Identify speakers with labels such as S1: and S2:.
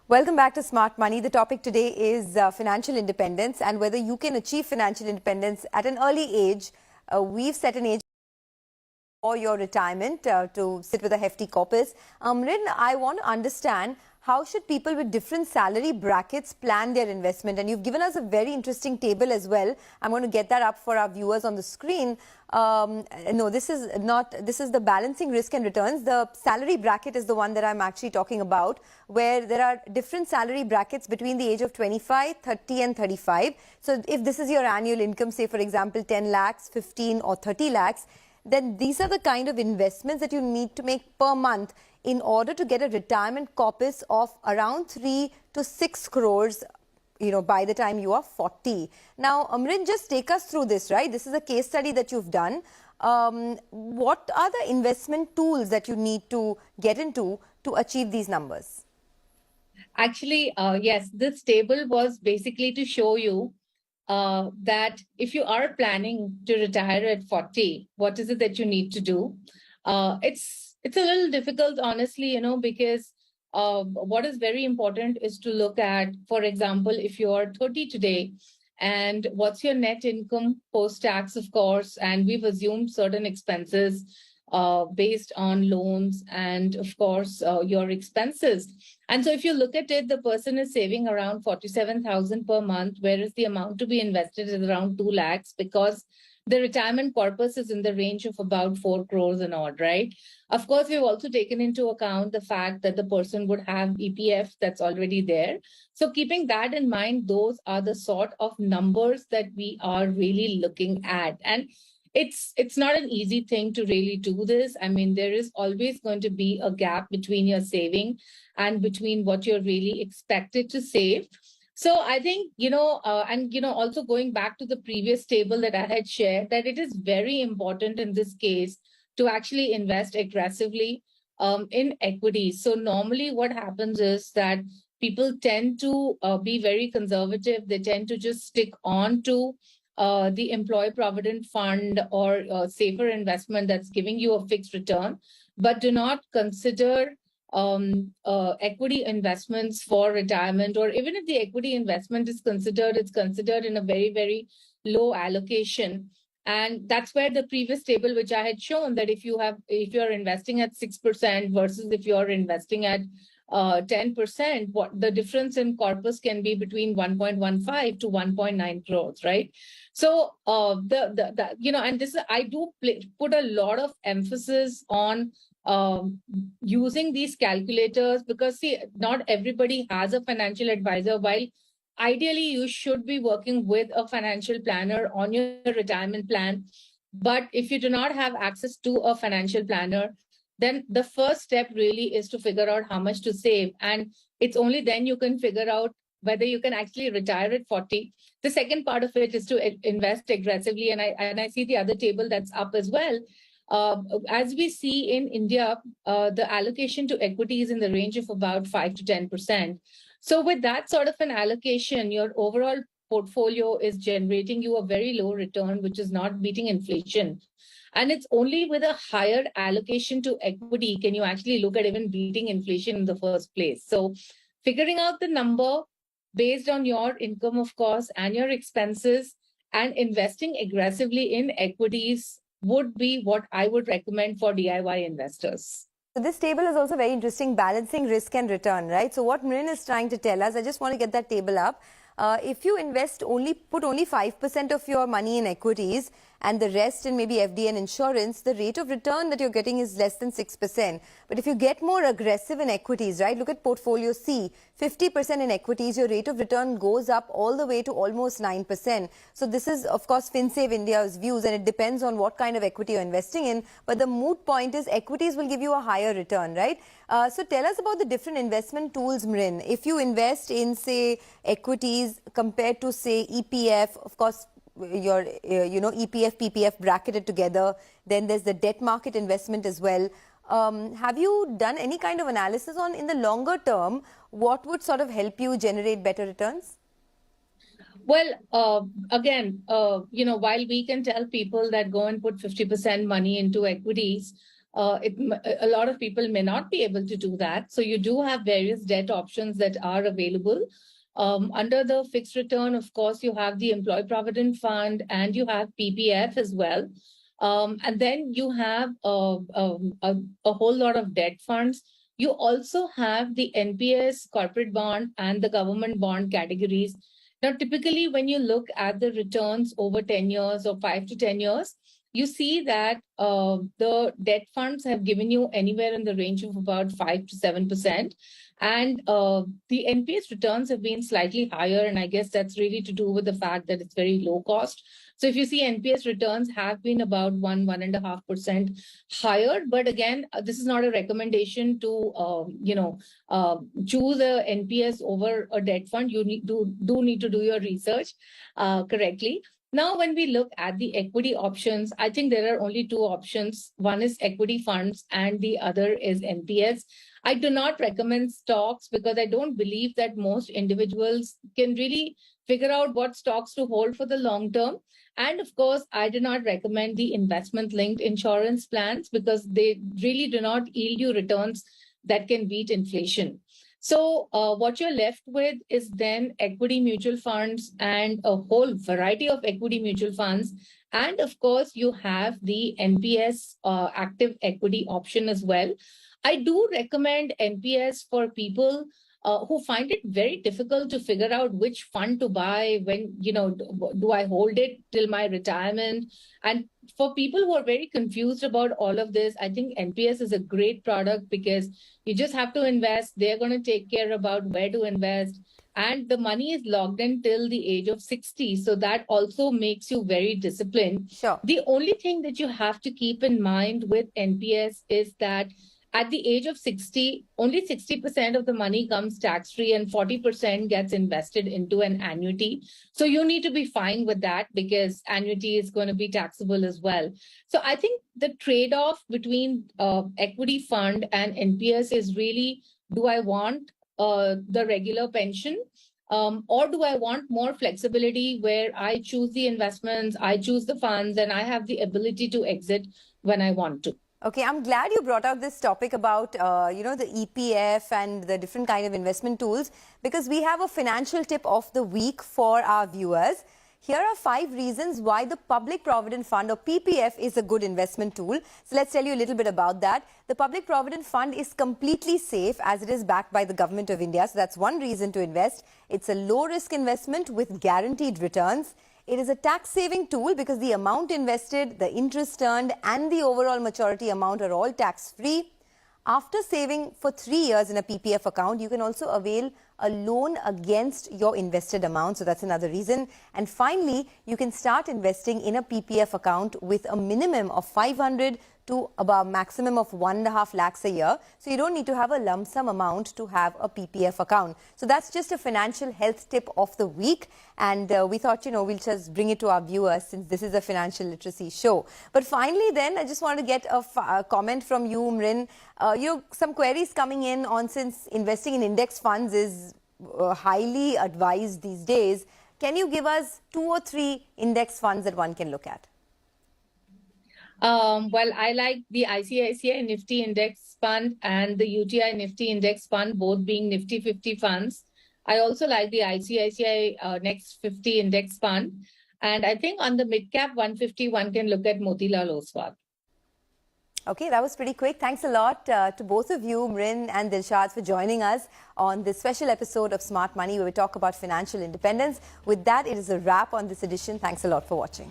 S1: Welcome back to Smart Money. The topic today is financial independence and whether you can achieve financial independence at an early age. We've set an age for your retirement to sit with a hefty corpus. Mrin, I want to understand how should people with different salary brackets plan their investment? And you've given us a very interesting table as well. I'm going to get that up for our viewers on the screen. No, this is the balancing risk and returns. The salary bracket is the one that I'm actually talking about, where there are different salary brackets between the age of 25, 30 and 35. So if this is your annual income, say for example 10 lakhs, 15 or 30 lakhs, then these are the kind of investments that you need to make per month in order to get a retirement corpus of around 3 to 6 crores, by the time you are 40. Now, Mrin, just take us through this, right? This is a case study that you've done. What are the investment tools that you need to get into to achieve these numbers?
S2: Actually, yes, this table was basically to show you that if you are planning to retire at 40, what is it that you need to do? It's a little difficult, honestly, because what is very important is to look at, for example, if you are 30 today, and what's your net income post-tax, of course, and we've assumed certain expenses based on loans and, of course, your expenses. And so if you look at it, the person is saving around 47,000 per month, whereas the amount to be invested is around 2 lakhs because the retirement corpus is in the range of about 4 crores and odd, right? Of course, we've also taken into account the fact that the person would have EPF that's already there. So keeping that in mind, those are the sort of numbers that we are really looking at. And it's not an easy thing to really do this. I mean, there is always going to be a gap between your saving and between what you're really expected to save. So I think, also going back to the previous table that I had shared, that it is very important in this case to actually invest aggressively in equities. So normally what happens is that people tend to be very conservative. They tend to just stick on to the employee provident fund or safer investment that's giving you a fixed return, but do not consider equity investments for retirement, or even if the equity investment is considered, it's considered in a very, very low allocation. And that's where the previous table, which I had shown, that if you're investing at 6% versus if you're investing at 10%, what the difference in corpus can be between 1.15 to 1.9 crores, right? So and this I do put a lot of emphasis on using these calculators, because see, not everybody has a financial advisor. While ideally you should be working with a financial planner on your retirement plan, but if you do not have access to a financial planner, then the first step really is to figure out how much to save. And it's only then you can figure out whether you can actually retire at 40. The second part of it is to invest aggressively. And I see the other table that's up as well. As we see in India, the allocation to equity is in the range of about 5 to 10%. So with that sort of an allocation, your overall portfolio is generating you a very low return, which is not beating inflation. And it's only with a higher allocation to equity can you actually look at even beating inflation in the first place. So figuring out the number based on your income, of course, and your expenses, and investing aggressively in equities would be what I would recommend for DIY investors.
S1: So this table is also very interesting, balancing risk and return, right? So what Mrin is trying to tell us, I just want to get that table up. If you put only 5% of your money in equities and the rest in maybe FD and insurance, the rate of return that you're getting is less than 6%. But if you get more aggressive in equities, right, look at portfolio C, 50% in equities, your rate of return goes up all the way to almost 9%. So this is, of course, FinSave India's views, and it depends on what kind of equity you're investing in. But the moot point is equities will give you a higher return, right? So tell us about the different investment tools, Mrin. If you invest in, say, equities compared to, say, EPF, of course, your EPF, PPF bracketed together. Then there's the debt market investment as well. Have you done any kind of analysis on, in the longer term, what would sort of help you generate better returns?
S2: Well, while we can tell people that go and put 50% money into equities, a lot of people may not be able to do that. So you do have various debt options that are available. Under the fixed return, of course, you have the Employee Provident Fund and you have PPF as well. And then you have a whole lot of debt funds. You also have the NPS, corporate bond, and the government bond categories. Now, typically, when you look at the returns over 10 years or 5 to 10 years, you see that the debt funds have given you anywhere in the range of about 5 to 7%. And the NPS returns have been slightly higher. And I guess that's really to do with the fact that it's very low cost. So if you see NPS returns have been about 1.5% higher. But again, this is not a recommendation to, choose a NPS over a debt fund. You need to do your research correctly. Now, when we look at the equity options, I think there are only two options. One is equity funds and the other is NPS. I do not recommend stocks because I don't believe that most individuals can really figure out what stocks to hold for the long term. And of course, I do not recommend the investment-linked insurance plans because they really do not yield you returns that can beat inflation. So what you're left with is then equity mutual funds and a whole variety of equity mutual funds. And of course, you have the NPS active equity option as well. I do recommend NPS for people who find it very difficult to figure out which fund to buy when, do I hold it till my retirement? And for people who are very confused about all of this, I think NPS is a great product because you just have to invest. They're going to take care about where to invest. And the money is logged in till the age of 60. So that also makes you very disciplined.
S1: Sure.
S2: The only thing that you have to keep in mind with NPS is that at the age of 60, only 60% of the money comes tax-free and 40% gets invested into an annuity. So you need to be fine with that because annuity is going to be taxable as well. So I think the trade-off between equity fund and NPS is really, do I want the regular pension? Or do I want more flexibility where I choose the investments, I choose the funds, and I have the ability to exit when I want to?
S1: Okay, I'm glad you brought out this topic about, the EPF and the different kind of investment tools because we have a financial tip of the week for our viewers. Here are 5 reasons why the Public Provident Fund or PPF is a good investment tool. So let's tell you a little bit about that. The Public Provident Fund is completely safe as it is backed by the Government of India. So that's one reason to invest. It's a low-risk investment with guaranteed returns. It is a tax-saving tool because the amount invested, the interest earned and the overall maturity amount are all tax-free. After saving for 3 years in a PPF account, you can also avail a loan against your invested amount. So that's another reason. And finally, you can start investing in a PPF account with a minimum of 500 to about maximum of 1.5 lakhs a year. So you don't need to have a lump sum amount to have a PPF account. So that's just a financial health tip of the week. And we thought, we'll just bring it to our viewers since this is a financial literacy show. But finally then, I just want to get a comment from you, Mrin. Some queries coming in on since investing in index funds is highly advised these days. Can you give us 2 or 3 index funds that one can look at?
S2: Well, I like the ICICI Nifty Index Fund and the UTI Nifty Index Fund, both being Nifty 50 funds. I also like the ICICI Next 50 Index Fund. And I think on the mid-cap 150, one can look at Motilal Oswal.
S1: Okay, that was pretty quick. Thanks a lot to both of you, Mrin and Dilshad, for joining us on this special episode of Smart Money where we talk about financial independence. With that, it is a wrap on this edition. Thanks a lot for watching.